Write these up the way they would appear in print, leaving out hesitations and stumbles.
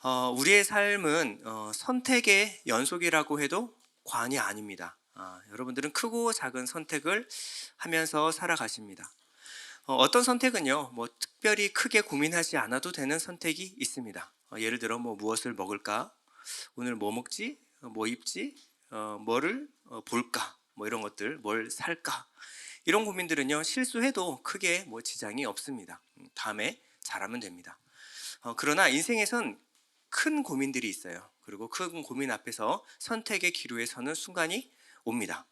우리의 삶은 선택의 연속이라고 해도 과언이 아닙니다. 여러분들은 크고 작은 선택을 하면서 살아가십니다. 어떤 선택은요, 뭐 특별히 크게 고민하지 않아도 되는 선택이 있습니다. 예를 들어 뭐 무엇을 먹을까? 오늘 뭐 먹지? 뭐 입지? 뭐를 볼까? 뭐 이런 것들, 뭘 살까? 이런 고민들은요, 실수해도 크게 뭐 지장이 없습니다. 다음에 잘하면 됩니다. 그러나 인생에선 큰 고민들이 있어요. 그리고 큰 고민 앞에서 선택의 기로에 서는 순간이 옵니다.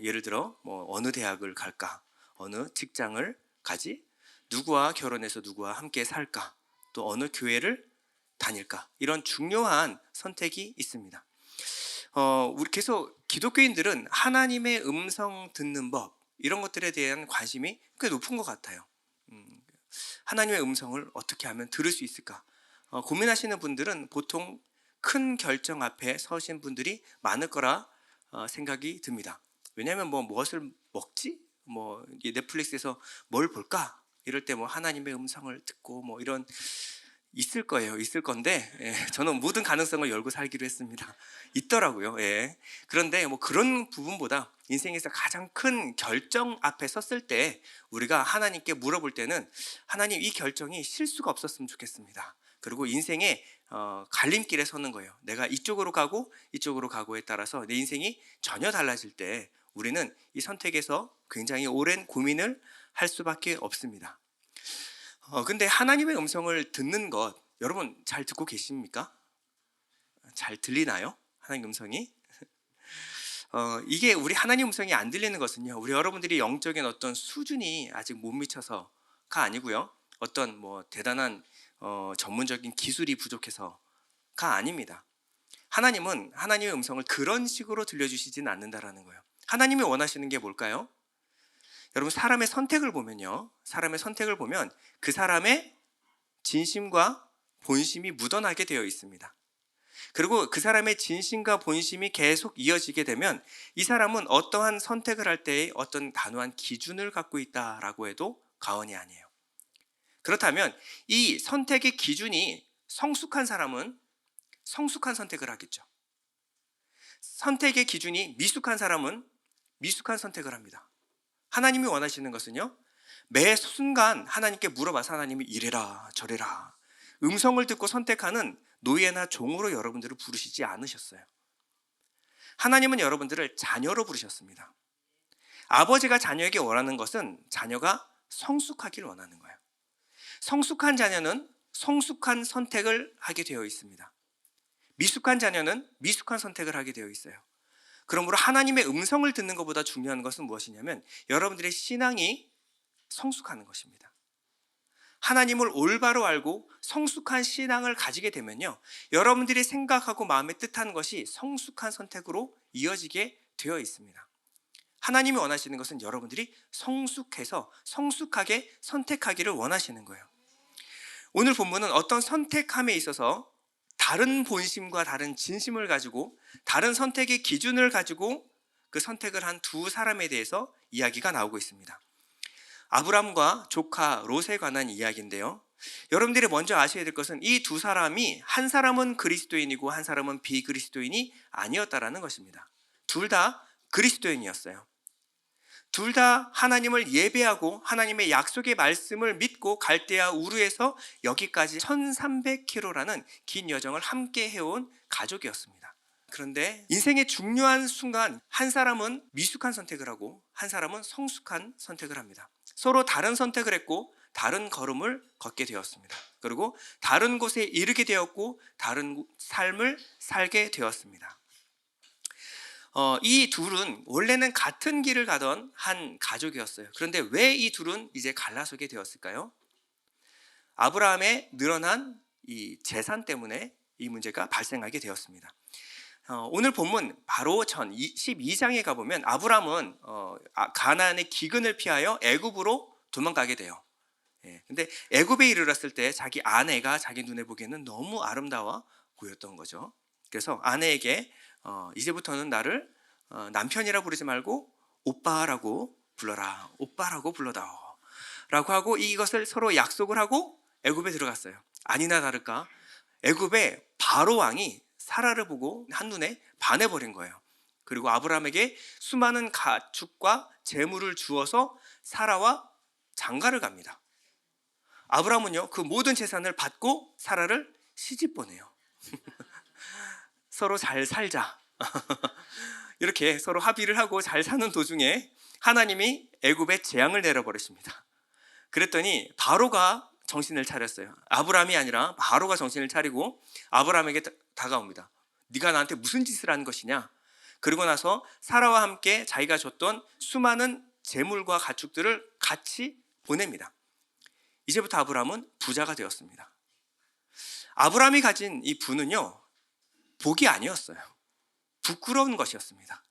예를 들어 뭐 어느 대학을 갈까? 어느 직장을 가지? 누구와 결혼해서 누구와 함께 살까? 또 어느 교회를 다닐까? 이런 중요한 선택이 있습니다. 우리 계속 기독교인들은 하나님의 음성 듣는 법 이런 것들에 대한 관심이 꽤 높은 것 같아요. 음, 하나님의 음성을 어떻게 하면 들을 수 있을까? 고민하시는 분들은 보통 큰 결정 앞에 서신 분들이 많을 거라 생각이 듭니다. 왜냐하면 뭐 무엇을 먹지? 뭐 넷플릭스에서 뭘 볼까? 이럴 때 뭐 하나님의 음성을 듣고 뭐 이런 있을 거예요. 있을 건데 저는 모든 가능성을 열고 살기로 했습니다. 있더라고요. 예. 그런데 뭐 그런 부분보다 인생에서 가장 큰 결정 앞에 섰을 때 우리가 하나님께 물어볼 때는 하나님 이 결정이 실수가 없었으면 좋겠습니다. 그리고 인생의 갈림길에 서는 거예요. 내가 이쪽으로 가고 이쪽으로 가고에 따라서 내 인생이 전혀 달라질 때 우리는 이 선택에서 굉장히 오랜 고민을 할 수밖에 없습니다. 근데 하나님의 음성을 듣는 것 여러분 잘 듣고 계십니까? 잘 들리나요? 하나님 음성이? 이게 우리 하나님 음성이 안 들리는 것은요, 우리 여러분들이 영적인 어떤 수준이 아직 못 미쳐서가 아니고요, 어떤 뭐 대단한 전문적인 기술이 부족해서가 아닙니다. 하나님은 하나님의 음성을 그런 식으로 들려주시진 않는다라는 거예요. 하나님이 원하시는 게 뭘까요? 여러분 사람의 선택을 보면요, 사람의 선택을 보면 그 사람의 진심과 본심이 묻어나게 되어 있습니다. 그리고 그 사람의 진심과 본심이 계속 이어지게 되면 이 사람은 어떠한 선택을 할 때의 어떤 단호한 기준을 갖고 있다라고 해도 과언이 아니에요. 그렇다면 이 선택의 기준이 성숙한 사람은 성숙한 선택을 하겠죠. 선택의 기준이 미숙한 사람은 미숙한 선택을 합니다. 하나님이 원하시는 것은요, 매 순간 하나님께 물어봐서 하나님이 이래라 저래라 음성을 듣고 선택하는 노예나 종으로 여러분들을 부르시지 않으셨어요. 하나님은 여러분들을 자녀로 부르셨습니다. 아버지가 자녀에게 원하는 것은 자녀가 성숙하기를 원하는 거예요. 성숙한 자녀는 성숙한 선택을 하게 되어 있습니다. 미숙한 자녀는 미숙한 선택을 하게 되어 있어요. 그러므로 하나님의 음성을 듣는 것보다 중요한 것은 무엇이냐면 여러분들의 신앙이 성숙하는 것입니다. 하나님을 올바로 알고 성숙한 신앙을 가지게 되면요, 여러분들이 생각하고 마음에 뜻하는 것이 성숙한 선택으로 이어지게 되어 있습니다. 하나님이 원하시는 것은 여러분들이 성숙해서 성숙하게 선택하기를 원하시는 거예요. 오늘 본문은 어떤 선택함에 있어서 다른 본심과 다른 진심을 가지고 다른 선택의 기준을 가지고 그 선택을 한 두 사람에 대해서 이야기가 나오고 있습니다. 아브람과 조카 롯에 관한 이야기인데요, 여러분들이 먼저 아셔야 될 것은 이 두 사람이 한 사람은 그리스도인이고 한 사람은 비그리스도인이 아니었다라는 것입니다. 둘 다 그리스도인이었어요. 둘 다 하나님을 예배하고 하나님의 약속의 말씀을 믿고 갈대아 우르에서 여기까지 1300km라는 긴 여정을 함께 해온 가족이었습니다. 그런데 인생의 중요한 순간 한 사람은 미숙한 선택을 하고 한 사람은 성숙한 선택을 합니다. 서로 다른 선택을 했고 다른 걸음을 걷게 되었습니다. 그리고 다른 곳에 이르게 되었고 다른 삶을 살게 되었습니다. 이 둘은 원래는 같은 길을 가던 한 가족이었어요. 그런데 왜 이 둘은 이제 갈라서게 되었을까요? 아브라함의 늘어난 이 재산 때문에 이 문제가 발생하게 되었습니다. 오늘 본문 바로 전 12장에 가보면 아브라함은 가나안의 기근을 피하여 애굽으로 도망가게 돼요. 근데 애굽에 이르렀을 때 자기 아내가 자기 눈에 보기에는 너무 아름다워 보였던 거죠. 그래서 아내에게 이제부터는 나를 남편이라 부르지 말고 오빠라고 불러라, 오빠라고 불러다오 라고 하고 이것을 서로 약속을 하고 애굽에 들어갔어요. 아니나 다를까 애굽의 바로 왕이 사라를 보고 한눈에 반해버린 거예요. 그리고 아브라함에게 수많은 가축과 재물을 주어서 사라와 장가를 갑니다. 아브라함은요, 그 모든 재산을 받고 사라를 시집 보내요. 서로 잘 살자. 이렇게 서로 합의를 하고 잘 사는 도중에 하나님이 애굽에 재앙을 내려버리십니다. 그랬더니 바로가 정신을 차렸어요. 아브라함이 아니라 바로가 정신을 차리고 아브라함에게 다가옵니다. 네가 나한테 무슨 짓을 한 것이냐? 그리고 나서 사라와 함께 자기가 줬던 수많은 재물과 가축들을 같이 보냅니다. 이제부터 아브라함은 부자가 되었습니다. 아브라함이 가진 이 부는요, 복이 아니었어요. 부끄러운 것이었습니다.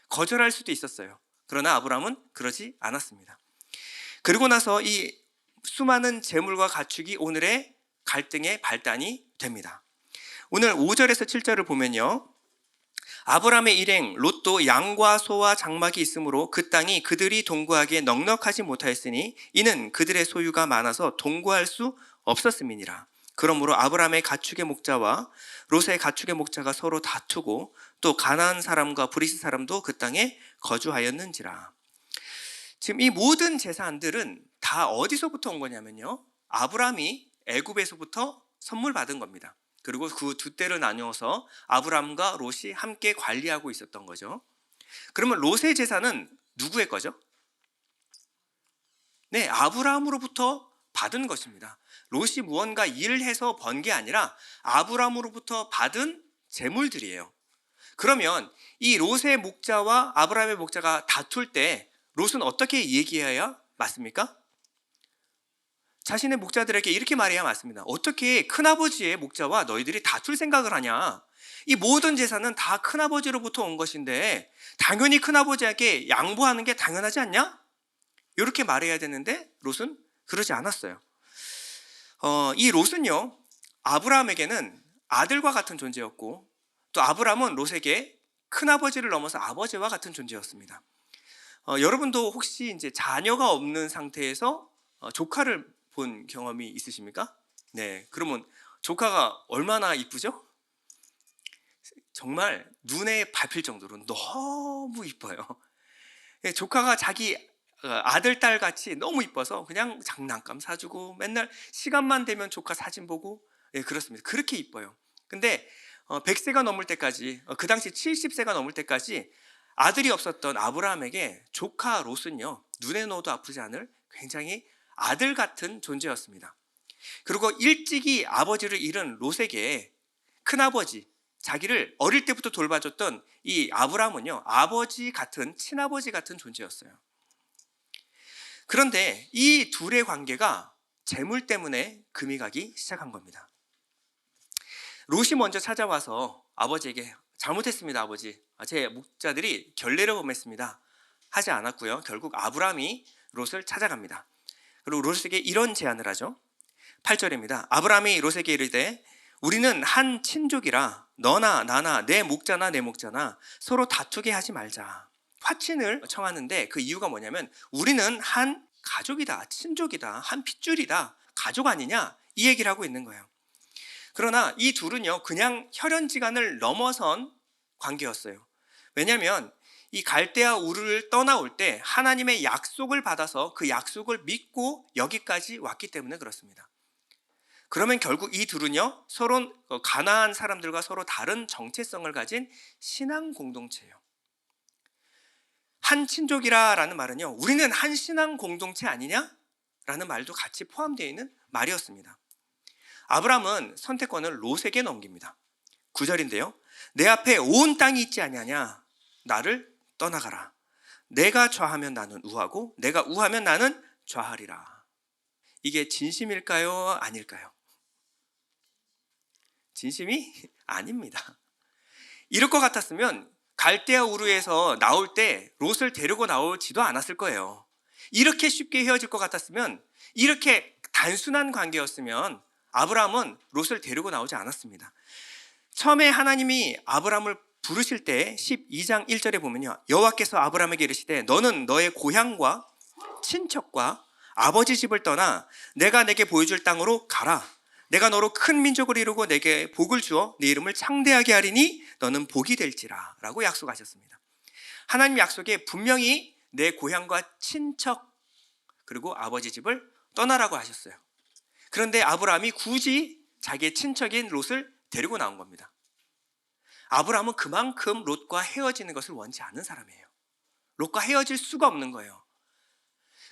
거절할 수도 있었어요. 그러나 아브라함은 그러지 않았습니다. 그리고 나서 이 수많은 재물과 가축이 오늘의 갈등의 발단이 됩니다. 오늘 5절에서 7절을 보면요, 아브라함의 일행 롯도 양과 소와 장막이 있으므로 그 땅이 그들이 동거하기에 넉넉하지 못하였으니 이는 그들의 소유가 많아서 동거할 수 없었음이니라. 그러므로 아브라함의 가축의 목자와 롯의 가축의 목자가 서로 다투고 또 가나안 사람과 브리스 사람도 그 땅에 거주하였는지라. 지금 이 모든 재산들은 다 어디서부터 온 거냐면요, 아브라함이 애굽에서부터 선물 받은 겁니다. 그리고 그 두 때를 나누어서 아브라함과 롯이 함께 관리하고 있었던 거죠. 그러면 롯의 재산은 누구의 거죠? 네, 아브라함으로부터 받은 것입니다. 롯이 무언가 일을 해서 번 게 아니라 아브라함으로부터 받은 재물들이에요. 그러면 이 롯의 목자와 아브라함의 목자가 다툴 때 롯은 어떻게 얘기해야 맞습니까? 자신의 목자들에게 이렇게 말해야 맞습니다. 어떻게 큰아버지의 목자와 너희들이 다툴 생각을 하냐? 이 모든 재산은 다 큰아버지로부터 온 것인데 당연히 큰아버지에게 양보하는 게 당연하지 않냐? 이렇게 말해야 되는데 롯은 그러지 않았어요. 이 롯은요, 아브라함에게는 아들과 같은 존재였고 또 아브라함은 롯에게 큰아버지를 넘어서 아버지와 같은 존재였습니다. 여러분도 혹시 이제 자녀가 없는 상태에서 조카를 본 경험이 있으십니까? 네, 그러면 조카가 얼마나 이쁘죠? 정말 눈에 밟힐 정도로 너무 이뻐요. 조카가 자기 아들, 딸 같이 너무 이뻐서 그냥 장난감 사주고 맨날 시간만 되면 조카 사진 보고, 그렇습니다. 그렇게 이뻐요. 근데 100세가 넘을 때까지, 그 당시 70세가 넘을 때까지 아들이 없었던 아브라함에게 조카 롯은요, 눈에 넣어도 아프지 않을 굉장히 아들 같은 존재였습니다. 그리고 일찍이 아버지를 잃은 롯에게 큰아버지, 자기를 어릴 때부터 돌봐줬던 이 아브라함은요, 아버지 같은, 친아버지 같은 존재였어요. 그런데 이 둘의 관계가 재물 때문에 금이 가기 시작한 겁니다. 롯이 먼저 찾아와서 아버지에게 잘못했습니다, 아버지. 제 목자들이 결례를 범했습니다. 하지 않았고요. 결국 아브라함이 롯을 찾아갑니다. 그리고 롯에게 이런 제안을 하죠. 8절입니다. 아브라함이 롯에게 이르되 우리는 한 친족이라 너나 나나 내 목자나 내 목자나 서로 다투게 하지 말자. 화친을 청하는데 그 이유가 뭐냐면 우리는 한 가족이다, 친족이다, 한 핏줄이다, 가족 아니냐, 이 얘기를 하고 있는 거예요. 그러나 이 둘은요, 그냥 혈연지간을 넘어선 관계였어요. 왜냐하면 이 갈대아 우르를 떠나올 때 하나님의 약속을 받아서 그 약속을 믿고 여기까지 왔기 때문에 그렇습니다. 그러면 결국 이 둘은요, 서로 가나안 사람들과 서로 다른 정체성을 가진 신앙 공동체예요. 한 친족이라는 말은요, 우리는 한 신앙 공동체 아니냐라는 말도 같이 포함되어 있는 말이었습니다. 아브라함은 선택권을 롯에게 넘깁니다. 9절인데요. 내 앞에 온 땅이 있지 아니하냐? 나를 떠나가라. 내가 좌하면 나는 우하고 내가 우하면 나는 좌하리라. 이게 진심일까요? 아닐까요? 진심이 아닙니다. 이럴 것 같았으면 갈대아 우르에서 나올 때 롯을 데리고 나오지도 않았을 거예요. 이렇게 쉽게 헤어질 것 같았으면, 이렇게 단순한 관계였으면 아브라함은 롯을 데리고 나오지 않았습니다. 처음에 하나님이 아브라함을 부르실 때 12장 1절에 보면요, 여호와께서 아브라함에게 이르시되 너는 너의 고향과 친척과 아버지 집을 떠나 내가 내게 보여줄 땅으로 가라. 내가 너로 큰 민족을 이루고 내게 복을 주어 네 이름을 창대하게 하리니 너는 복이 될지라 라고 약속하셨습니다. 하나님 약속에 분명히 내 고향과 친척 그리고 아버지 집을 떠나라고 하셨어요. 그런데 아브라함이 굳이 자기의 친척인 롯을 데리고 나온 겁니다. 아브라함은 그만큼 롯과 헤어지는 것을 원치 않는 사람이에요. 롯과 헤어질 수가 없는 거예요.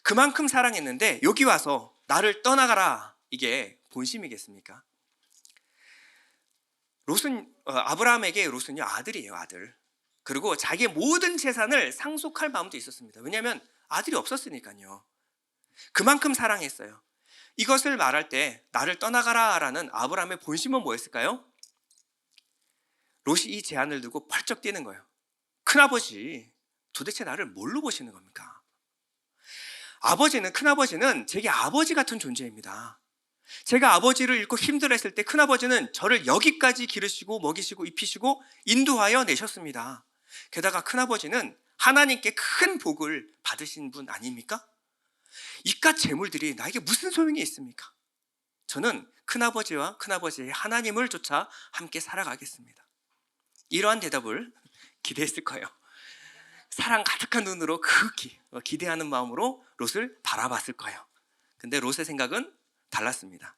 그만큼 사랑했는데 여기 와서 나를 떠나가라, 이게 본심이겠습니까? 아브라함에게 롯은요, 아들이에요, 아들. 그리고 자기의 모든 재산을 상속할 마음도 있었습니다. 왜냐하면 아들이 없었으니까요. 그만큼 사랑했어요. 이것을 말할 때 나를 떠나가라 라는 아브라함의 본심은 뭐였을까요? 롯이 이 제안을 두고 펄쩍 뛰는 거예요. 큰아버지, 도대체 나를 뭘로 보시는 겁니까? 큰아버지는 제게 아버지 같은 존재입니다. 제가 아버지를 잃고 힘들어했을 때 큰아버지는 저를 여기까지 기르시고 먹이시고 입히시고 인도하여 내셨습니다. 게다가 큰아버지는 하나님께 큰 복을 받으신 분 아닙니까? 이깟 재물들이 나에게 무슨 소용이 있습니까? 저는 큰아버지와 큰아버지의 하나님을 쫓아 함께 살아가겠습니다. 이러한 대답을 기대했을 거예요. 사랑 가득한 눈으로 기대하는 마음으로 롯을 바라봤을 거예요. 근데 롯의 생각은 달랐습니다.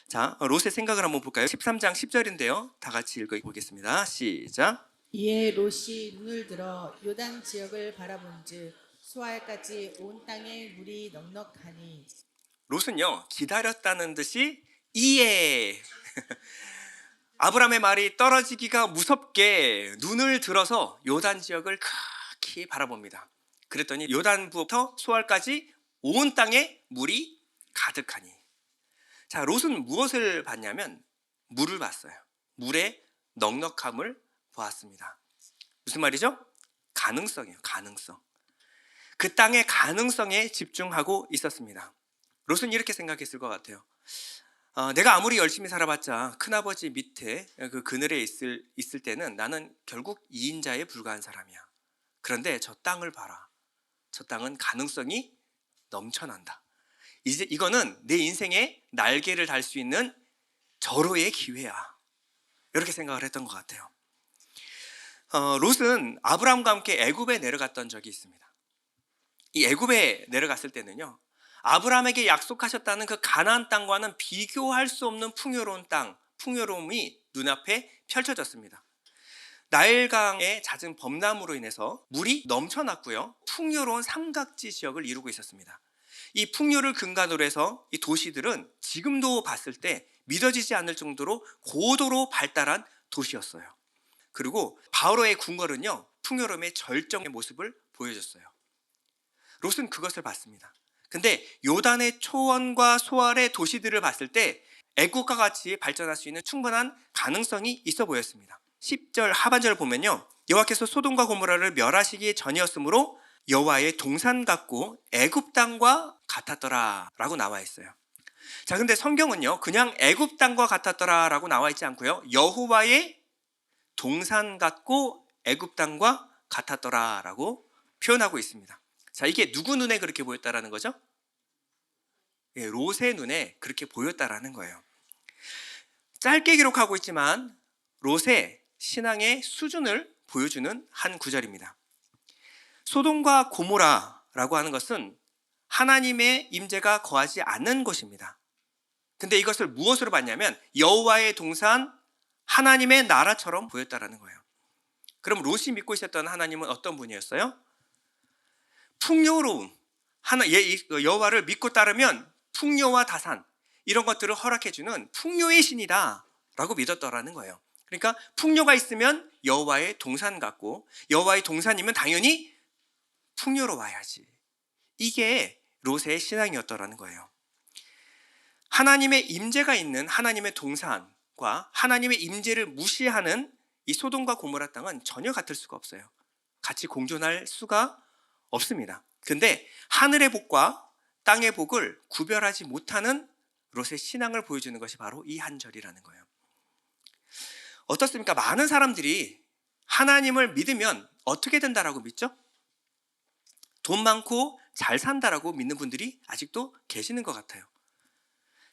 자, 롯의 생각을 한번 볼까요? 13장 10절인데요. 다 같이 읽어보겠습니다. 시작. 이에 롯이 눈을 들어 요단 지역을 바라본즉 수알까지 온 땅에 물이 넉넉하니. 롯은요, 기다렸다는 듯이 이에 아브라함의 말이 떨어지기가 무섭게 눈을 들어서 요단 지역을 크게 바라봅니다. 그랬더니 요단부터 소알까지 온 땅에 물이 가득하니. 자, 롯은 무엇을 봤냐면 물을 봤어요. 물의 넉넉함을 보았습니다. 무슨 말이죠? 가능성이에요. 가능성. 그 땅의 가능성에 집중하고 있었습니다. 롯은 이렇게 생각했을 것 같아요. 내가 아무리 열심히 살아봤자 큰아버지 밑에 그 그늘에 있을 때는 나는 결국 2인자에 불과한 사람이야. 그런데 저 땅을 봐라. 저 땅은 가능성이 넘쳐난다. 이제 이거는 내 인생에 날개를 달 수 있는 절호의 기회야. 이렇게 생각을 했던 것 같아요. 롯은 아브라함과 함께 애굽에 내려갔던 적이 있습니다. 이 애굽에 내려갔을 때는요, 아브라함에게 약속하셨다는 그 가나안 땅과는 비교할 수 없는 풍요로운 땅, 풍요로움이 눈앞에 펼쳐졌습니다. 나일강의 잦은 범람으로 인해서 물이 넘쳐났고요, 풍요로운 삼각지 지역을 이루고 있었습니다. 이 풍요를 근간으로 해서 이 도시들은 지금도 봤을 때 믿어지지 않을 정도로 고도로 발달한 도시였어요. 그리고 바로의 궁궐은요, 풍요로움의 절정의 모습을 보여줬어요. 롯은 그것을 봤습니다. 근데 요단의 초원과 소알의 도시들을 봤을 때 애국과 같이 발전할 수 있는 충분한 가능성이 있어 보였습니다. 10절 하반절을 보면요, 여호와께서 소돔과 고모라를 멸하시기 전이었으므로 여호와의 동산 같고 애굽 땅과 같았더라 라고 나와 있어요. 자, 근데 성경은요, 그냥 애굽 땅과 같았더라 라고 나와 있지 않고요, 여호와의 동산 같고 애굽 땅과 같았더라 라고 표현하고 있습니다. 자, 이게 누구 눈에 그렇게 보였다라는 거죠? 예, 롯의 눈에 그렇게 보였다라는 거예요. 짧게 기록하고 있지만 롯의 신앙의 수준을 보여주는 한 구절입니다. 소돔과 고모라라고 하는 것은 하나님의 임재가 거하지 않는 곳입니다. 근데 이것을 무엇으로 봤냐면 여호와의 동산, 하나님의 나라처럼 보였다라는 거예요. 그럼 롯이 믿고 있었던 하나님은 어떤 분이었어요? 풍요로움, 여호와를 믿고 따르면 풍요와 다산, 이런 것들을 허락해주는 풍요의 신이다 라고 믿었더라는 거예요. 그러니까 풍요가 있으면 여호와의 동산 같고, 여호와의 동산이면 당연히 풍요로워야지. 이게 롯의 신앙이었더라는 거예요. 하나님의 임재가 있는 하나님의 동산과 하나님의 임재를 무시하는 이 소돔과 고모라 땅은 전혀 같을 수가 없어요. 같이 공존할 수가 없습니다. 근데 하늘의 복과 땅의 복을 구별하지 못하는 롯의 신앙을 보여주는 것이 바로 이 한 절이라는 거예요. 어떻습니까? 많은 사람들이 하나님을 믿으면 어떻게 된다라고 믿죠? 돈 많고 잘 산다라고 믿는 분들이 아직도 계시는 것 같아요.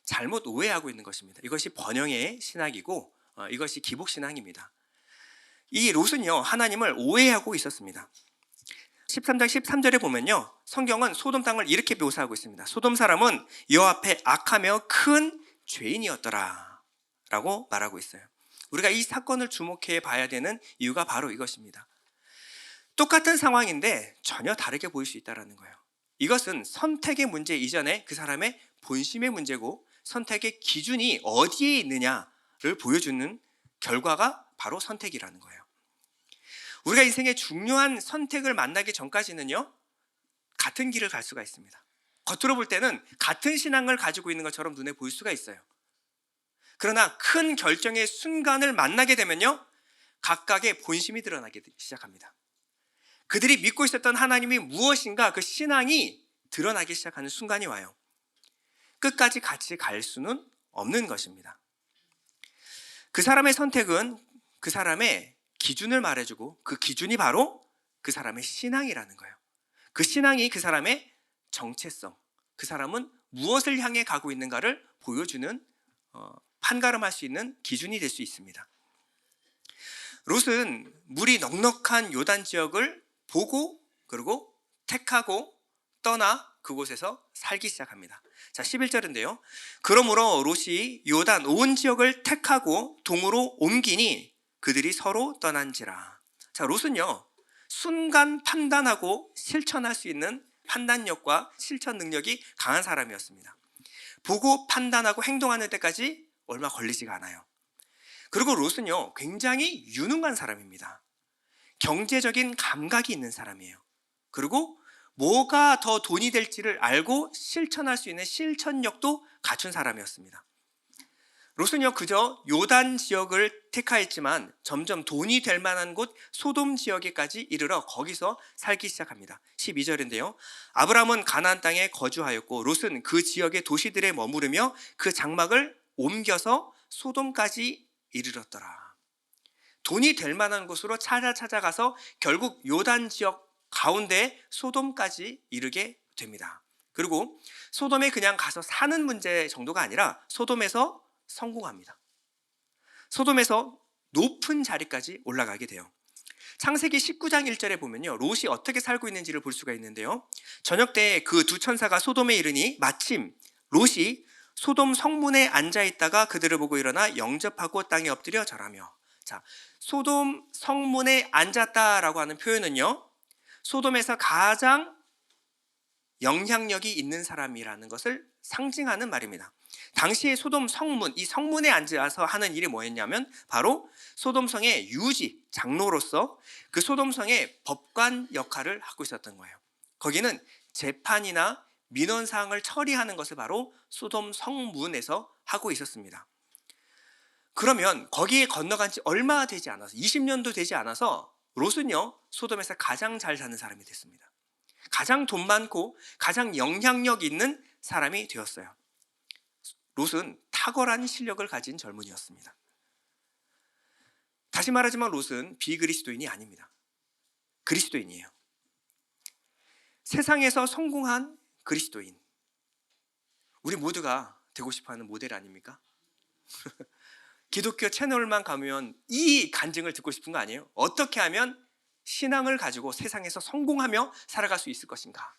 잘못 오해하고 있는 것입니다. 이것이 번영의 신학이고 이것이 기복 신앙입니다. 이 롯은요, 하나님을 오해하고 있었습니다. 13장 13절에 보면요, 성경은 소돔 땅을 이렇게 묘사하고 있습니다. 소돔 사람은 여호와 앞에 악하며 큰 죄인이었더라 라고 말하고 있어요. 우리가 이 사건을 주목해 봐야 되는 이유가 바로 이것입니다. 똑같은 상황인데 전혀 다르게 보일 수 있다는 거예요. 이것은 선택의 문제 이전에 그 사람의 본심의 문제고, 선택의 기준이 어디에 있느냐를 보여주는 결과가 바로 선택이라는 거예요. 우리가 인생의 중요한 선택을 만나기 전까지는요, 같은 길을 갈 수가 있습니다. 겉으로 볼 때는 같은 신앙을 가지고 있는 것처럼 눈에 보일 수가 있어요. 그러나 큰 결정의 순간을 만나게 되면요, 각각의 본심이 드러나기 시작합니다. 그들이 믿고 있었던 하나님이 무엇인가, 그 신앙이 드러나기 시작하는 순간이 와요. 끝까지 같이 갈 수는 없는 것입니다. 그 사람의 선택은 그 사람의 기준을 말해주고, 그 기준이 바로 그 사람의 신앙이라는 거예요. 그 신앙이 그 사람의 정체성, 그 사람은 무엇을 향해 가고 있는가를 보여주는, 판가름할 수 있는 기준이 될 수 있습니다. 롯은 물이 넉넉한 요단 지역을 보고, 그리고 택하고 떠나 그곳에서 살기 시작합니다. 자, 11절인데요. 그러므로 롯이 요단 온 지역을 택하고 동으로 옮기니 그들이 서로 떠난지라. 자, 롯은요, 순간 판단하고 실천할 수 있는 판단력과 실천 능력이 강한 사람이었습니다. 보고 판단하고 행동하는 데까지 얼마 걸리지가 않아요. 그리고 롯은요, 굉장히 유능한 사람입니다. 경제적인 감각이 있는 사람이에요. 그리고 뭐가 더 돈이 될지를 알고 실천할 수 있는 실천력도 갖춘 사람이었습니다. 롯은요, 그저 요단 지역을 택하였지만 점점 돈이 될 만한 곳 소돔 지역에까지 이르러 거기서 살기 시작합니다. 12절인데요. 아브라함은 가나안 땅에 거주하였고 롯은 그 지역의 도시들에 머무르며 그 장막을 옮겨서 소돔까지 이르렀더라. 돈이 될 만한 곳으로 찾아가서 결국 요단 지역 가운데 소돔까지 이르게 됩니다. 그리고 소돔에 그냥 가서 사는 문제 정도가 아니라 소돔에서 성공합니다. 소돔에서 높은 자리까지 올라가게 돼요. 창세기 19장 1절에 보면요, 롯이 어떻게 살고 있는지를 볼 수가 있는데요. 저녁 때 그 두 천사가 소돔에 이르니 마침 롯이 소돔 성문에 앉아 있다가 그들을 보고 일어나 영접하고 땅에 엎드려 절하며. 자, 소돔 성문에 앉았다라고 하는 표현은요, 소돔에서 가장 영향력이 있는 사람이라는 것을 상징하는 말입니다. 당시에 소돔 성문, 이 성문에 앉아서 하는 일이 뭐였냐면 바로 소돔성의 유지, 장로로서 그 소돔성의 법관 역할을 하고 있었던 거예요. 거기는 재판이나 민원사항을 처리하는 것을 바로 소돔 성문에서 하고 있었습니다. 그러면 거기에 건너간 지 얼마 되지 않아서, 20년도 되지 않아서 롯은요, 소돔에서 가장 잘 사는 사람이 됐습니다. 가장 돈 많고 가장 영향력 있는 사람이 되었어요. 롯은 탁월한 실력을 가진 젊은이였습니다. 다시 말하지만 롯은 비그리스도인이 아닙니다. 그리스도인이에요. 세상에서 성공한 그리스도인. 우리 모두가 되고 싶어하는 모델 아닙니까? 기독교 채널만 가면 이 간증을 듣고 싶은 거 아니에요? 어떻게 하면 신앙을 가지고 세상에서 성공하며 살아갈 수 있을 것인가?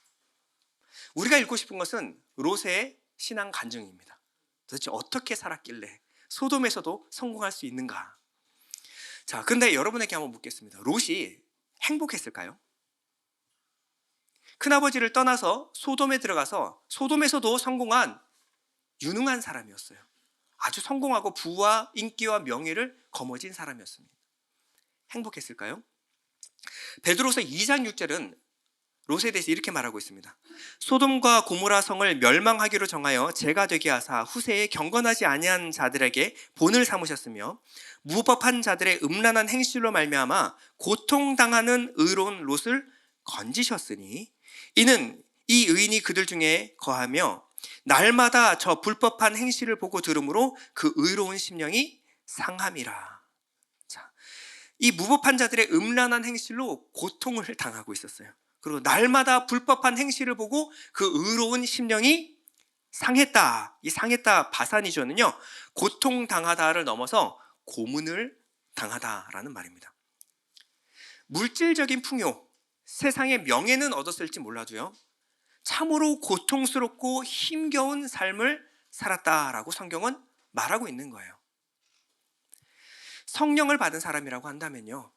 우리가 읽고 싶은 것은 롯의 신앙 간증입니다. 도대체 어떻게 살았길래 소돔에서도 성공할 수 있는가? 자, 근데 여러분에게 한번 묻겠습니다. 롯이 행복했을까요? 큰아버지를 떠나서 소돔에 들어가서 소돔에서도 성공한 유능한 사람이었어요. 아주 성공하고 부와 인기와 명예를 거머쥔 사람이었습니다. 행복했을까요? 베드로서 2장 6절은 롯에 대해서 이렇게 말하고 있습니다. 소돔과 고모라 성을 멸망하기로 정하여 죄가 되게 하사 후세에 경건하지 아니한 자들에게 본을 삼으셨으며 무법한 자들의 음란한 행실로 말미암아 고통당하는 의로운 롯을 건지셨으니 이는 이 의인이 그들 중에 거하며 날마다 저 불법한 행실을 보고 들으므로 그 의로운 심령이 상함이라. 자, 이 무법한 자들의 음란한 행실로 고통을 당하고 있었어요. 그리고 날마다 불법한 행실을 보고 그 의로운 심령이 상했다. 이 상했다 바사니조는요, 고통당하다를 넘어서 고문을 당하다라는 말입니다. 물질적인 풍요, 세상의 명예는 얻었을지 몰라도요, 참으로 고통스럽고 힘겨운 삶을 살았다라고 성경은 말하고 있는 거예요. 성령을 받은 사람이라고 한다면요,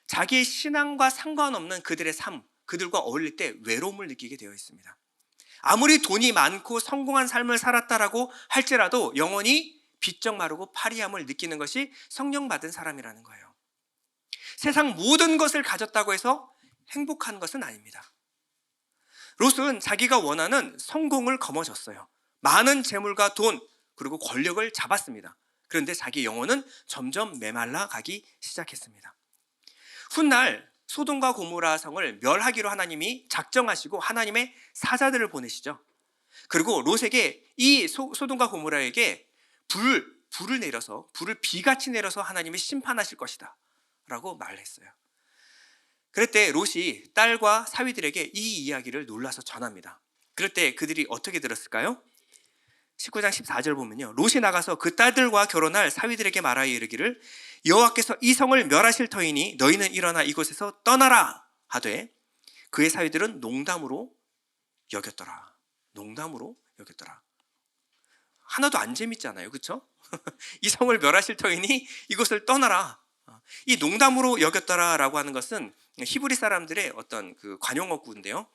자기의 신앙과 상관없는 그들의 삶, 그들과 어울릴 때 외로움을 느끼게 되어 있습니다. 아무리 돈이 많고 성공한 삶을 살았다라고 할지라도 영원히 비쩍 마르고 파리함을 느끼는 것이 성령 받은 사람이라는 거예요. 세상 모든 것을 가졌다고 해서 행복한 것은 아닙니다. 롯은 자기가 원하는 성공을 거머쥐었어요. 많은 재물과 돈, 그리고 권력을 잡았습니다. 그런데 자기 영혼은 점점 메말라 가기 시작했습니다. 훗날 소돔과 고모라 성을 멸하기로 하나님이 작정하시고 하나님의 사자들을 보내시죠. 그리고 롯에게 이 소돔과 고모라에게 불을 내려서, 불을 비같이 내려서 하나님이 심판하실 것이다 라고 말했어요. 그럴 때 롯이 딸과 사위들에게 이 이야기를 놀라서 전합니다. 그럴 때 그들이 어떻게 들었을까요? 19장 14절 보면요, 롯이 나가서 그 딸들과 결혼할 사위들에게 말하여 이르기를 여호와께서 이 성을 멸하실 터이니 너희는 일어나 이곳에서 떠나라 하되 그의 사위들은 농담으로 여겼더라. 농담으로 여겼더라. 하나도 안 재밌잖아요, 그렇죠? 이 성을 멸하실 터이니 이곳을 떠나라. 이 농담으로 여겼더라라고 하는 것은 히브리 사람들의 어떤 그 관용어구인데요,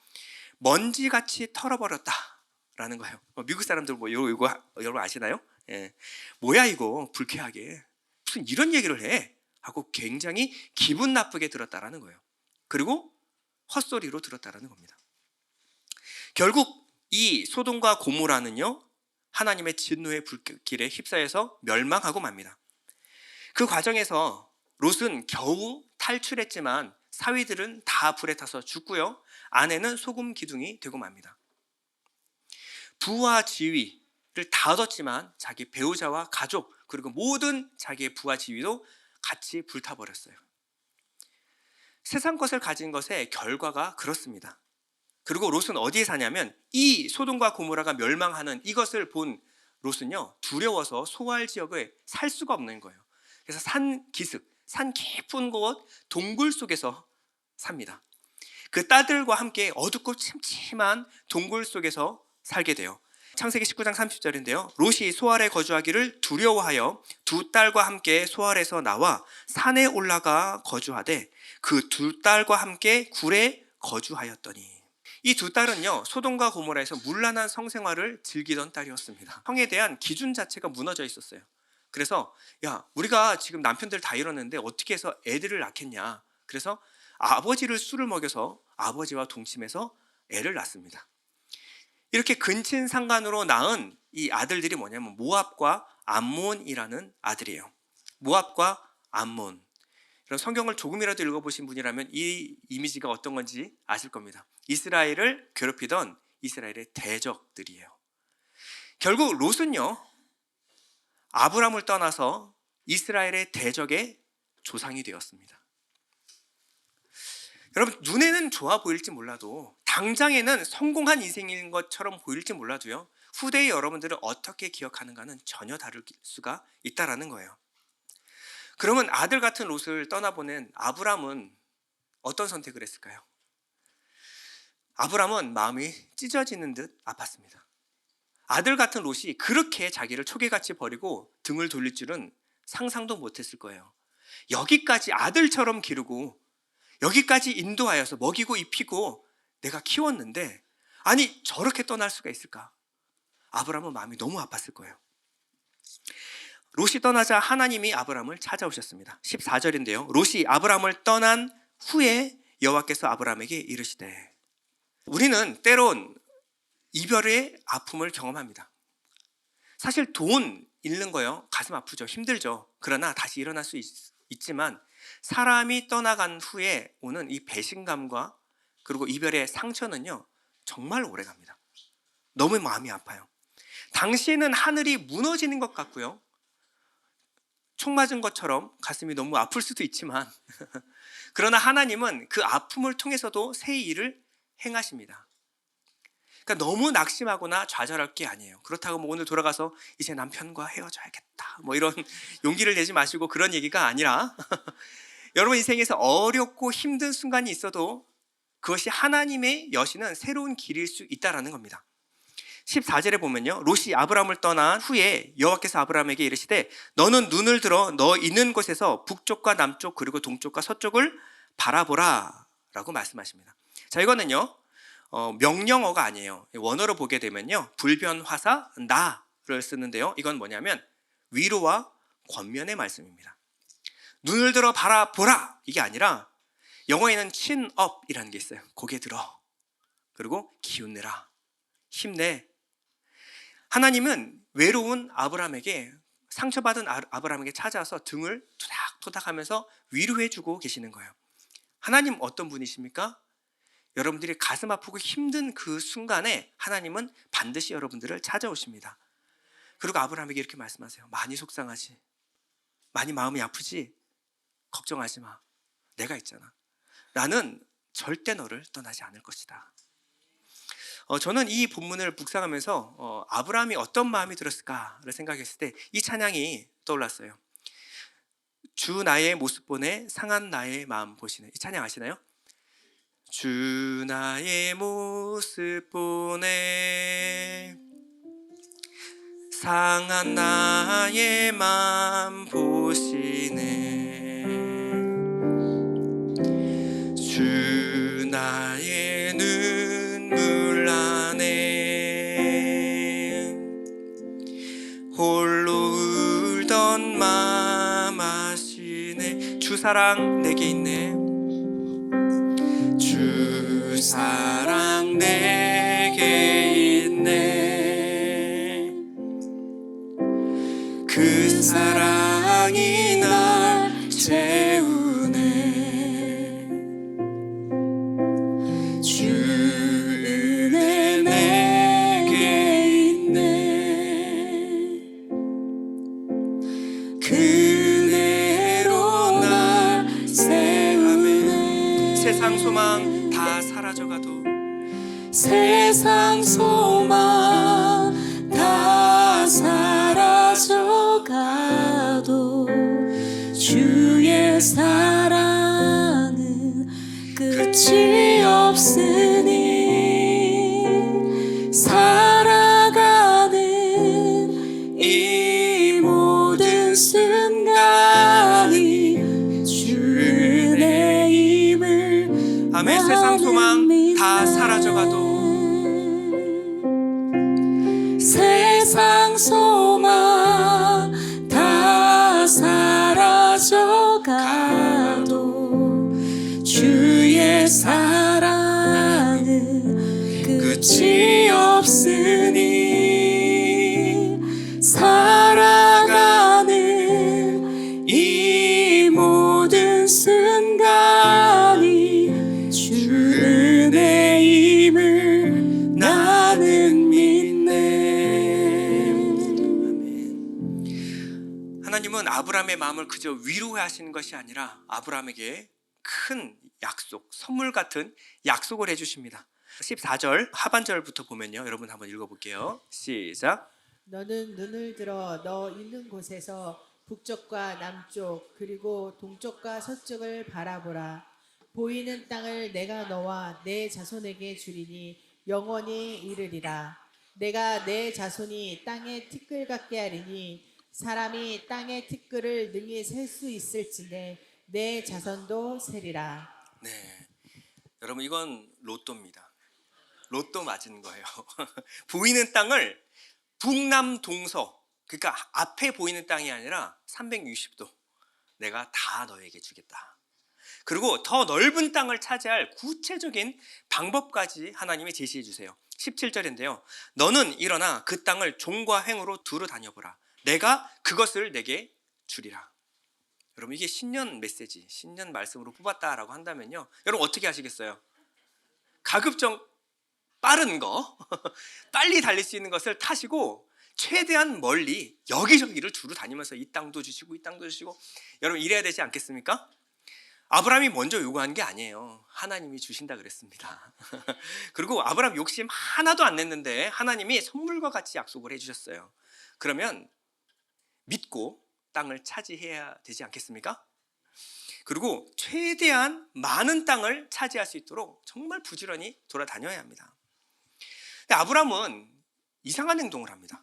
먼지같이 털어버렸다라는 거예요. 미국 사람들 뭐 이거 여러분 아시나요? 예. 뭐야 이거 불쾌하게 무슨 이런 얘기를 해 하고 굉장히 기분 나쁘게 들었다라는 거예요. 그리고 헛소리로 들었다라는 겁니다. 결국 이 소돔과 고모라는요, 하나님의 진노의 불길에 휩싸여서 멸망하고 맙니다. 그 과정에서 롯은 겨우 탈출했지만 사위들은 다 불에 타서 죽고요, 아내는 소금 기둥이 되고 맙니다. 부와 지위를 다 얻었지만 자기 배우자와 가족, 그리고 모든 자기의 부와 지위도 같이 불타버렸어요. 세상 것을 가진 것의 결과가 그렇습니다. 그리고 롯은 어디에 사냐면 이 소돔과 고모라가 멸망하는 이것을 본 롯은요, 두려워서 소알 지역에 살 수가 없는 거예요. 그래서 산 기슭, 산 깊은 곳 동굴 속에서 삽니다. 그 딸들과 함께 어둡고 침침한 동굴 속에서 살게 돼요. 창세기 19장 30절인데요. 롯이 소알에 거주하기를 두려워하여 두 딸과 함께 소알에서 나와 산에 올라가 거주하되 그 두 딸과 함께 굴에 거주하였더니, 이 두 딸은요, 소돔과 고모라에서 문란한 성생활을 즐기던 딸이었습니다. 성에 대한 기준 자체가 무너져 있었어요. 그래서 야, 우리가 지금 남편들 다 잃었는데 어떻게 해서 애들을 낳겠냐. 그래서 아버지를 술을 먹여서 아버지와 동침해서 애를 낳습니다. 이렇게 근친상간으로 낳은 이 아들들이 뭐냐면 모압과 암몬이라는 아들이에요. 모압과 암몬. 이런 성경을 조금이라도 읽어보신 분이라면 이 이미지가 어떤 건지 아실 겁니다. 이스라엘을 괴롭히던 이스라엘의 대적들이에요. 결국 롯은요, 아브람을 떠나서 이스라엘의 대적의 조상이 되었습니다. 여러분, 눈에는 좋아 보일지 몰라도, 당장에는 성공한 인생인 것처럼 보일지 몰라도요, 후대의 여러분들을 어떻게 기억하는가는 전혀 다를 수가 있다라는 거예요. 그러면 아들 같은 롯을 떠나보낸 아브람은 어떤 선택을 했을까요? 아브람은 마음이 찢어지는 듯 아팠습니다. 아들 같은 롯이 그렇게 자기를 초계같이 버리고 등을 돌릴 줄은 상상도 못했을 거예요. 여기까지 아들처럼 기르고 여기까지 인도하여서 먹이고 입히고 내가 키웠는데, 아니 저렇게 떠날 수가 있을까? 아브람은 마음이 너무 아팠을 거예요. 롯이 떠나자 하나님이 아브람을 찾아오셨습니다. 14절인데요. 롯이 아브람을 떠난 후에 여호와께서 아브람에게 이르시되, 우리는 때론 이별의 아픔을 경험합니다. 사실 돈 잃는 거요, 가슴 아프죠, 힘들죠. 그러나 다시 일어날 수 있지만 사람이 떠나간 후에 오는 이 배신감과 그리고 이별의 상처는요, 정말 오래갑니다. 너무 마음이 아파요. 당시에는 하늘이 무너지는 것 같고요, 총 맞은 것처럼 가슴이 너무 아플 수도 있지만 그러나 하나님은 그 아픔을 통해서도 새 일을 행하십니다. 그러니까 너무 낙심하거나 좌절할 게 아니에요. 그렇다고 뭐 오늘 돌아가서 이제 남편과 헤어져야겠다 뭐 이런 용기를 내지 마시고 그런 얘기가 아니라 여러분 인생에서 어렵고 힘든 순간이 있어도 그것이 하나님의 여시는 새로운 길일 수 있다라는 겁니다. 14절에 보면요, 롯이 아브라함을 떠난 후에 여호와께서 아브라함에게 이르시되 너는 눈을 들어 너 있는 곳에서 북쪽과 남쪽 그리고 동쪽과 서쪽을 바라보라 라고 말씀하십니다. 자, 이거는요 명령어가 아니에요. 원어로 보게 되면요 불변화사 나를 쓰는데요, 이건 뭐냐면 위로와 권면의 말씀입니다. 눈을 들어 바라보라 이게 아니라 영어에는 chin up이라는 게 있어요. 고개 들어, 그리고 기운내라, 힘내. 하나님은 외로운 아브라함에게, 상처받은 아브라함에게 찾아서 등을 토닥토닥하면서 위로해주고 계시는 거예요. 하나님 어떤 분이십니까? 여러분들이 가슴 아프고 힘든 그 순간에 하나님은 반드시 여러분들을 찾아오십니다. 그리고 아브라함에게 이렇게 말씀하세요. 많이 속상하지? 많이 마음이 아프지? 걱정하지 마. 내가 있잖아. 나는 절대 너를 떠나지 않을 것이다. 저는 이 본문을 묵상하면서 아브라함이 어떤 마음이 들었을까를 생각했을 때 이 찬양이 떠올랐어요. 주 나의 모습 보내 상한 나의 마음 보시네. 이 찬양 아시나요? 주 나의 모습 보내 상한 나의 마음 보시네. 주 나의 눈물 안에 홀로 울던 맘 아시네. 주 사랑 내게 있네. 주 사랑 내게 있네. 그 사랑이 날 채우네. 주 은혜 내게 있네. 그 은혜로 날 세우네. 세상 소망 다 사라져가도, 세상 소망 다 사라져가도 주의 사랑은 끝이 없으니 살아가는 이 모든 순간이 주 은혜임을 아멘. 세상 소망 다 사라져가도, 세상 소망 다 사라져가도 주의 사랑은 끝이 없으니 살아가는 이 모든 순간이 주 은혜임을 나는 믿네. 하나님은 아브라함의 마음을 그저 위로하시는 것이 아니라 아브라함에게 큰 약속, 선물 같은 약속을 해주십니다. 14절 하반절부터 보면요, 여러분 한번 읽어볼게요. 시작. 너는 눈을 들어 너 있는 곳에서 북쪽과 남쪽 그리고 동쪽과 서쪽을 바라보라. 보이는 땅을 내가 너와 내 자손에게 주리니 영원히 이르리라. 내가 내 자손이 땅의 티끌 같게 하리니 사람이 땅의 티끌을 능히 셀 수 있을지니 내 자손도 세리라. 네, 여러분 이건 로또입니다. 로또 맞은 거예요. 보이는 땅을 북남동서, 그러니까 앞에 보이는 땅이 아니라 360도 내가 다 너에게 주겠다. 그리고 더 넓은 땅을 차지할 구체적인 방법까지 하나님이 제시해 주세요. 17절인데요. 너는 일어나 그 땅을 종과 횡으로 두루 다녀보라. 내가 그것을 내게 주리라. 여러분 이게 신년 메시지, 신년 말씀으로 뽑았다라고 한다면요, 여러분 어떻게 하시겠어요? 가급적 빠른 거, 빨리 달릴 수 있는 것을 타시고 최대한 멀리 여기저기를 두루 다니면서 이 땅도 주시고 이 땅도 주시고, 여러분 이래야 되지 않겠습니까? 아브라함이 먼저 요구한 게 아니에요. 하나님이 주신다 그랬습니다. 그리고 아브라함 욕심 하나도 안 냈는데 하나님이 선물과 같이 약속을 해주셨어요. 그러면 믿고 땅을 차지해야 되지 않겠습니까? 그리고 최대한 많은 땅을 차지할 수 있도록 정말 부지런히 돌아다녀야 합니다. 근데 아브라함은 이상한 행동을 합니다.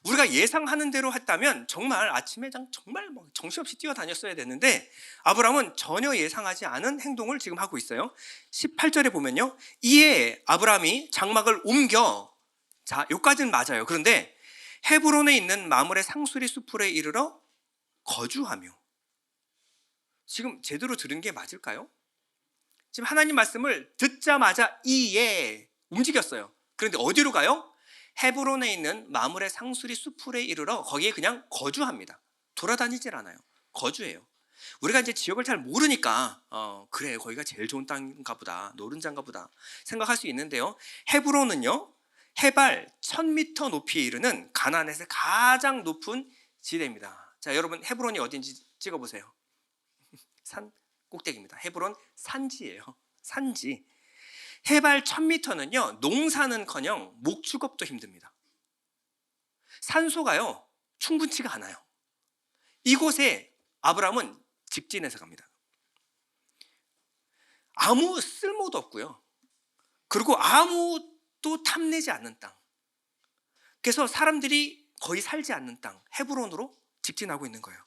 우리가 예상하는 대로 했다면 정말 아침에 정말 정신없이 뛰어다녔어야 되는데 아브라함은 전혀 예상하지 않은 행동을 지금 하고 있어요. 18절에 보면요. 이에 아브라함이 장막을 옮겨, 자, 여기까지는 맞아요. 그런데 헤브론에 있는 마므레 상수리 수풀에 이르러 거주하며. 지금 제대로 들은 게 맞을까요? 지금 하나님 말씀을 듣자마자 이에 움직였어요. 그런데 어디로 가요? 헤브론에 있는 마므레 상수리 수풀에 이르러 거기에 그냥 거주합니다. 돌아다니질 않아요. 거주해요. 우리가 이제 지역을 잘 모르니까 그래 거기가 제일 좋은 땅인가 보다, 노른자인가 보다 생각할 수 있는데요. 헤브론은요 해발 1000m 높이에 이르는 가나안에서 가장 높은 지대입니다. 자, 여러분 헤브론이 어딘지 찍어보세요. 산 꼭대기입니다. 헤브론 산지예요. 산지. 해발 1000m는요 농사는커녕 목축업도 힘듭니다. 산소가요 충분치가 않아요. 이곳에 아브라함은 직진해서 갑니다. 아무 쓸모도 없고요. 그리고 아무도 탐내지 않는 땅. 그래서 사람들이 거의 살지 않는 땅 헤브론으로 직진하고 있는 거예요.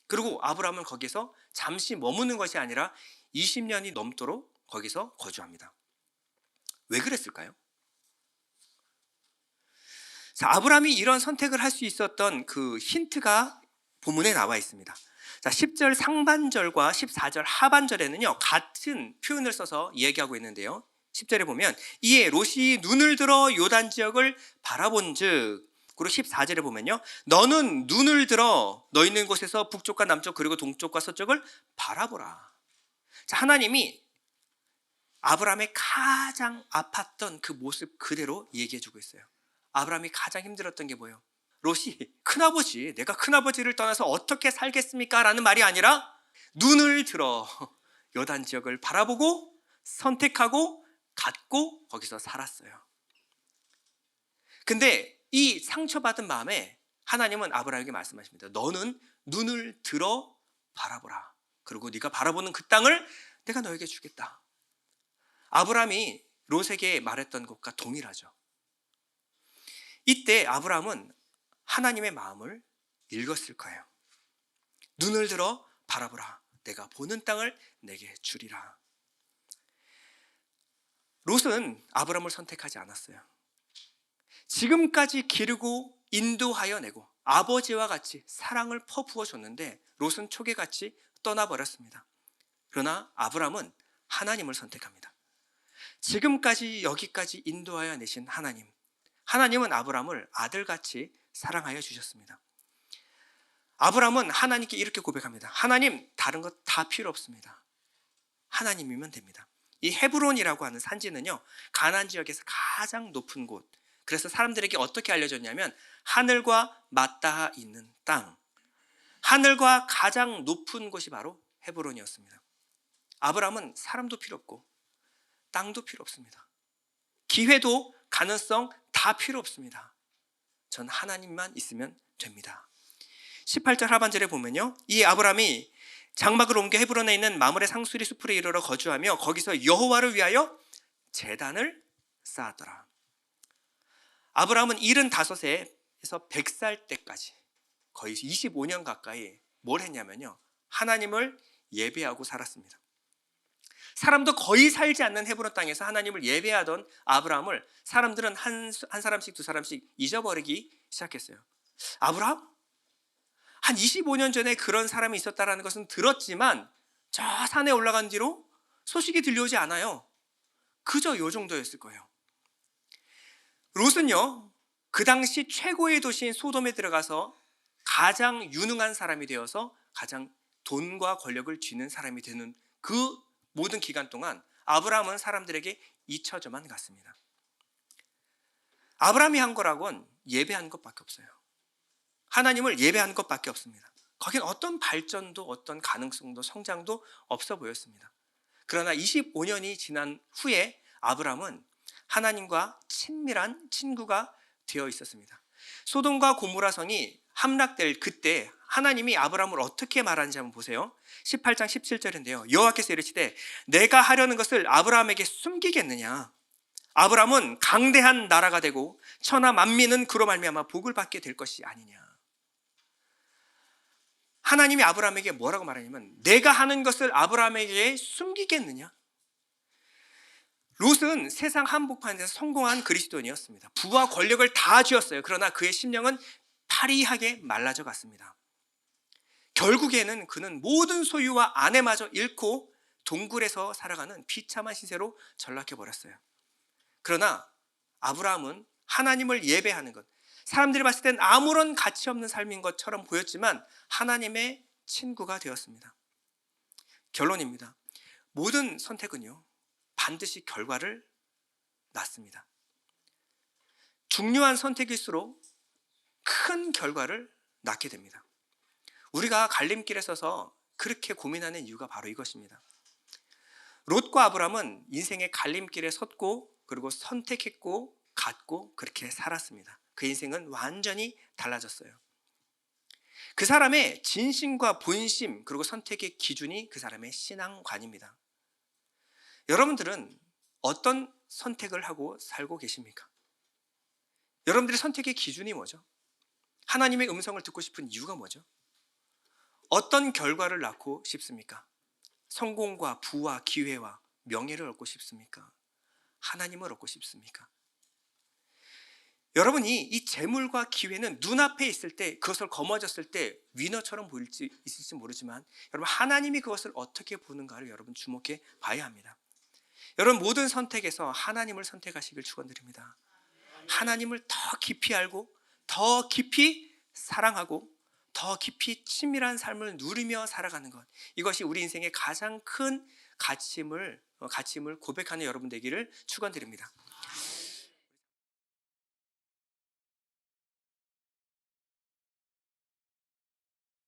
그리고 아브라함은 거기서 잠시 머무는 것이 아니라 20년이 넘도록 거기서 거주합니다. 왜 그랬을까요? 자, 아브라함이 이런 선택을 할 수 있었던 그 힌트가 본문에 나와 있습니다. 자, 10절 상반절과 14절 하반절에는요 같은 표현을 써서 얘기하고 있는데요. 10절에 보면 이에 롯이 눈을 들어 요단 지역을 바라본즉, 그리고 14절에 보면요 너는 눈을 들어 너 있는 곳에서 북쪽과 남쪽 그리고 동쪽과 서쪽을 바라보라. 자, 하나님이 아브라함의 가장 아팠던 그 모습 그대로 얘기해주고 있어요. 아브라함이 가장 힘들었던 게 뭐예요? 롯이 큰아버지, 내가 큰아버지를 떠나서 어떻게 살겠습니까? 라는 말이 아니라 눈을 들어 요단 지역을 바라보고 선택하고 갖고 거기서 살았어요. 근데 이 상처받은 마음에 하나님은 아브라함에게 말씀하십니다. 너는 눈을 들어 바라보라. 그리고 네가 바라보는 그 땅을 내가 너에게 주겠다. 아브라함이 롯에게 말했던 것과 동일하죠. 이때 아브라함은 하나님의 마음을 읽었을 거예요. 눈을 들어 바라보라. 내가 보는 땅을 내게 주리라. 롯은 아브라함을 선택하지 않았어요. 지금까지 기르고 인도하여 내고 아버지와 같이 사랑을 퍼부어 줬는데 롯은 초계같이 떠나버렸습니다. 그러나 아브라함은 하나님을 선택합니다. 지금까지 여기까지 인도하여 내신 하나님, 하나님은 아브라함을 아들같이 사랑하여 주셨습니다. 아브라함은 하나님께 이렇게 고백합니다. 하나님, 다른 것 다 필요 없습니다. 하나님이면 됩니다. 이 헤브론이라고 하는 산지는요 가나안 지역에서 가장 높은 곳, 그래서 사람들에게 어떻게 알려졌냐면 하늘과 맞닿아 있는 땅, 하늘과 가장 높은 곳이 바로 헤브론이었습니다. 아브라함은 사람도 필요 없고 땅도 필요 없습니다. 기회도 가능성 다 필요 없습니다. 전 하나님만 있으면 됩니다. 18절 하반절에 보면요 이 아브라함이 장막을 옮겨 헤브론에 있는 마므레 상수리 수풀에 이르러 거주하며 거기서 여호와를 위하여 제단을 쌓았더라. 아브라함은 75세에서 100살 때까지 거의 25년 가까이 뭘 했냐면요 하나님을 예배하고 살았습니다. 사람도 거의 살지 않는 헤브론 땅에서 하나님을 예배하던 아브라함을 사람들은 한 사람씩 두 사람씩 잊어버리기 시작했어요. 아브라함? 한 25년 전에 그런 사람이 있었다는 것은 들었지만 저 산에 올라간 뒤로 소식이 들려오지 않아요. 그저 요 정도였을 거예요. 롯은요 그 당시 최고의 도시인 소돔에 들어가서 가장 유능한 사람이 되어서 가장 돈과 권력을 쥐는 사람이 되는 그 모든 기간 동안 아브라함은 사람들에게 잊혀져만 갔습니다. 아브라함이 한 거라고는 예배한 것밖에 없어요. 하나님을 예배한 것밖에 없습니다. 거긴 어떤 발전도 어떤 가능성도 성장도 없어 보였습니다. 그러나 25년이 지난 후에 아브라함은 하나님과 친밀한 친구가 되어 있었습니다. 소돔과 고모라 성이 함락될 그때 하나님이 아브라함을 어떻게 말하는지 한번 보세요. 18장 17절인데요. 여호와께서 이르시되 내가 하려는 것을 아브라함에게 숨기겠느냐. 아브라함은 강대한 나라가 되고 천하 만민은 그로 말미암아 복을 받게 될 것이 아니냐. 하나님이 아브라함에게 뭐라고 말하냐면 내가 하는 것을 아브라함에게 숨기겠느냐. 롯은 세상 한복판에서 성공한 그리스도인이었습니다. 부와 권력을 다 쥐었어요. 그러나 그의 심령은 파리하게 말라져 갔습니다. 결국에는 그는 모든 소유와 아내마저 잃고 동굴에서 살아가는 비참한 신세로 전락해 버렸어요. 그러나 아브라함은 하나님을 예배하는 것, 사람들이 봤을 땐 아무런 가치 없는 삶인 것처럼 보였지만 하나님의 친구가 되었습니다. 결론입니다. 모든 선택은요, 반드시 결과를 낳습니다. 중요한 선택일수록 큰 결과를 낳게 됩니다. 우리가 갈림길에 서서 그렇게 고민하는 이유가 바로 이것입니다. 롯과 아브라함은 인생의 갈림길에 섰고 그리고 선택했고 갔고 그렇게 살았습니다. 그 인생은 완전히 달라졌어요. 그 사람의 진심과 본심 그리고 선택의 기준이 그 사람의 신앙관입니다. 여러분들은 어떤 선택을 하고 살고 계십니까? 여러분들의 선택의 기준이 뭐죠? 하나님의 음성을 듣고 싶은 이유가 뭐죠? 어떤 결과를 낳고 싶습니까? 성공과 부와 기회와 명예를 얻고 싶습니까? 하나님을 얻고 싶습니까? 여러분이 이 재물과 기회는 눈앞에 있을 때 그것을 거머쥐었을 때 위너처럼 보일지 있을지 모르지만 여러분 하나님이 그것을 어떻게 보는가를 여러분 주목해 봐야 합니다. 여러분 모든 선택에서 하나님을 선택하시길 축원드립니다. 하나님을 더 깊이 알고 더 깊이 사랑하고 더 깊이 친밀한 삶을 누리며 살아가는 것, 이것이 우리 인생의 가장 큰 가치임을 고백하는 여러분 되기를 축원드립니다.